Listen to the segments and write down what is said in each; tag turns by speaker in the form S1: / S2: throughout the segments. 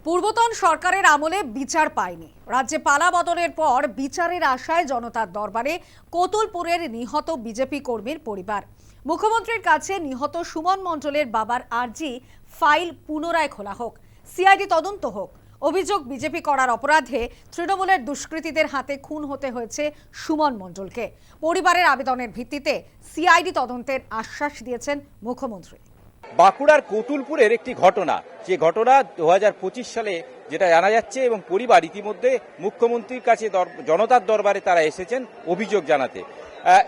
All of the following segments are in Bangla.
S1: পূর্বতন সরকারের আমলে বিচার পায়নি। রাজ্যে পালা বদলের পর বিচারের আশায় জনতার দরবারে কোতুলপুরের নিহত বিজেপি কর্মীর পরিবার। মুখ্যমন্ত্রীর কাছে নিহত সুমন মণ্ডলের বাবার আর্জি ফাইল পুনরায় খোলা হোক, সিআইডি তদন্ত হোক। অভিযোগ, বিজেপি করার অপরাধে তৃণমূলের দুষ্কৃতীদের হাতে খুন হতে হয়েছে সুমন মণ্ডলকে। পরিবারের আবেদনের ভিত্তিতে সিআইডি তদন্তের আশ্বাস দিয়েছেন মুখ্যমন্ত্রী।
S2: বাঁকুড়ার কোতুলপুরের একটি ঘটনা, যে ঘটনা 2025 সালে যেটা জানা যাচ্ছে, এবং পরিবার ইতিমধ্যে মুখ্যমন্ত্রীর কাছে জনতার দরবারে তারা এসেছেন অভিযোগ জানাতে।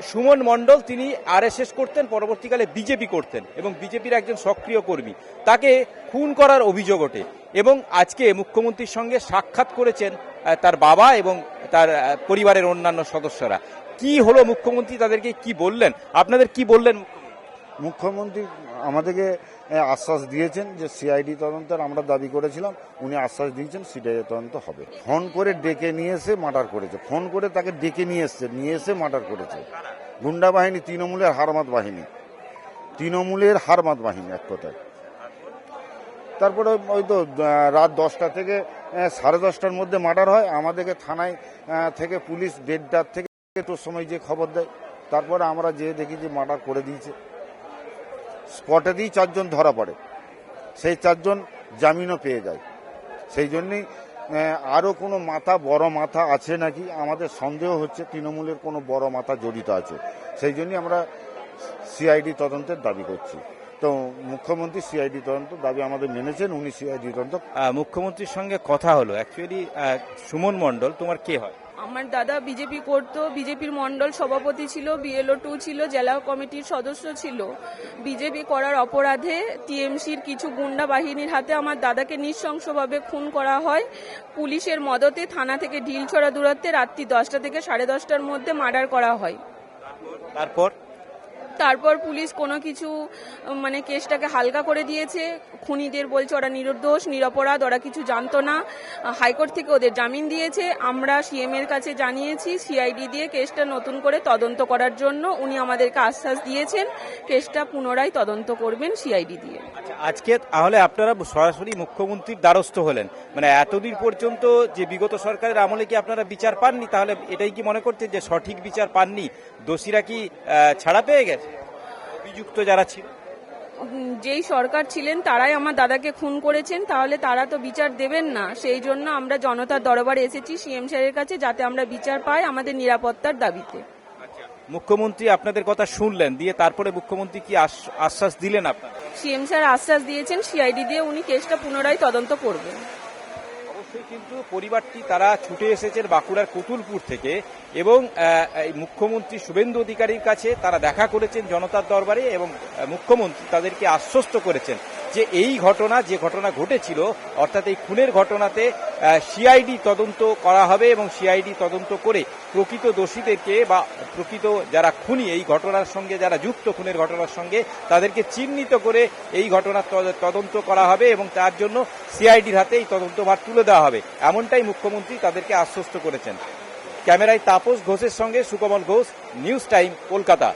S2: সুমন মণ্ডল তিনি আরএসএস করতেন, পরবর্তীকালে বিজেপি করতেন এবং বিজেপির একজন সক্রিয় কর্মী। তাকে খুন করার অভিযোগ ওঠে এবং আজকে মুখ্যমন্ত্রীর সঙ্গে সাক্ষাৎ করেছেন তার বাবা এবং তার পরিবারের অন্যান্য সদস্যরা। কি হলো, মুখ্যমন্ত্রী তাদেরকে কি বললেন, আপনাদের কি বললেন?
S3: মুখ্যমন্ত্রী আমাদেরকে আশ্বাস দিয়েছেন যে সিআইডি তদন্তের আমরা দাবি করেছিলাম, উনি আশ্বাস দিয়েছেন সিআইডি তদন্ত হবে। ফোন করে ডেকে নিয়ে এসে মার্ডার করেছে, ফোন করে তাকে ডেকে নিয়ে এসে মার্ডার করেছে। গুন্ডা বাহিনী, তৃণমূলের হারমাত বাহিনী এক কথায়। তারপরে ওই তো রাত 10টা থেকে 10:30টার মধ্যে মার্ডার হয়। আমাদেরকে থানায় থেকে পুলিশ 1:30টার থেকে একটুর সময় যে খবর দেয়, তারপরে আমরা যেয়ে দেখি যে মার্ডার করে দিয়েছে। স্পটেতেই 4 জন ধরা পড়ে, সেই 4 জন জামিনও পেয়ে যায়। সেই জন্যই আরও কোনো বড় মাথা আছে নাকি আমাদের সন্দেহ হচ্ছে, তৃণমূলের কোনো বড় মাথা জড়িত আছে। সেই জন্যই আমরা সিআইডি তদন্তের দাবি করছি। তো মুখ্যমন্ত্রী সিআইডি তদন্ত দাবি আমাদের মেনেছেন, উনি সিআইডি তদন্ত।
S2: মুখ্যমন্ত্রীর সঙ্গে কথা হলো। অ্যাকচুয়ালি সুমন মণ্ডল তোমার কে হয়?
S4: আমার দাদা বিজেপি করতো, বিজেপির মন্ডল সভাপতি ছিল, BLO 2 ছিল, জেলা কমিটির সদস্য ছিল। বিজেপি করার অপরাধে টিএমসির কিছু গুন্ডা বাহিনীর হাতে আমার দাদাকে নৃশংসভাবে খুন করা হয়। পুলিশের মদতে থানা থেকে ঢিলছড়া দূরত্বে রাত্রি 10টা থেকে 10:30টার মধ্যে মার্ডার করা হয়। তারপর পুলিশ কোনো কিছু কেসটাকে হালকা করে দিয়েছে। খুনিদের বলছে ওরা নির্দোষ, নিরপরাধ, ওরা কিছু জানতো না। হাইকোর্ট থেকে ওদের জামিন দিয়েছে। আমরা CM এর কাছে জানিয়েছি সিআইডি দিয়ে কেসটা নতুন করে তদন্ত করার জন্য। উনি আমাদেরকে আশ্বাস দিয়েছেন কেসটা পুনরায় তদন্ত করবেন সিআইডি দিয়ে।
S2: আজকে তাহলে আপনারা সরাসরি মুখ্যমন্ত্রীর দ্বারস্থ হলেন। এতদিন পর্যন্ত যে বিগত সরকারের আমলে কি আপনারা বিচার পাননি? তাহলে এটাই কি মনে করছেন যে সঠিক বিচার পাননি? দোষীরা কি ছাড়া পেয়ে গেছে? অভিযুক্ত যারা ছিল,
S4: যেই সরকার ছিলেন তারাই আমার দাদাকে খুন করেছেন, তাহলে তারা তো বিচার দেবেন না। সেই জন্য আমরা জনতার দরবারে এসেছি CM স্যারের কাছে, যাতে আমরা বিচার পাই আমাদের নিরাপত্তার দাবিতে।
S2: মুখ্যমন্ত্রী আপনাদের কথা শুনলেন, দিয়ে তারপরে মুখ্যমন্ত্রী কি আশ্বাস দিলেন আপনার?
S4: CM স্যার আশ্বাস দিয়েছেন সিআইডি দিয়ে উনি কেসটা পুনরায় তদন্ত করবেন।
S2: অবশ্যই কিন্তু পরিবারটি তারা ছুটে এসেছেন বাঁকুড়ার কোতুলপুর থেকে এবং মুখ্যমন্ত্রী শুভেন্দু অধিকারীর কাছে তারা দেখা করেছেন জনতার দরবারে, এবং মুখ্যমন্ত্রী তাদেরকে আশ্বস্ত করেছেন যে এই ঘটনা, যে ঘটনা ঘটেছিল অর্থাৎ এই খুনের ঘটনাতে সিআইডি তদন্ত করা হবে এবং সিআইডি তদন্ত করে প্রকৃত দোষীদেরকে বা প্রকৃত যারা খুনি, এই ঘটনার সঙ্গে যারা যুক্ত খুনের ঘটনার সঙ্গে, তাদেরকে চিহ্নিত করে এই ঘটনার তদন্ত করা হবে এবং তার জন্য সিআইডির হাতে এই তদন্তভার তুলে দেওয়া হবে, এমনটাই মুখ্যমন্ত্রী তাদেরকে আশ্বস্ত করেছেন। ক্যামেরায় তাপস ঘোষের সঙ্গে সুকমল ঘোষ, নিউজ টাইম, কলকাতা।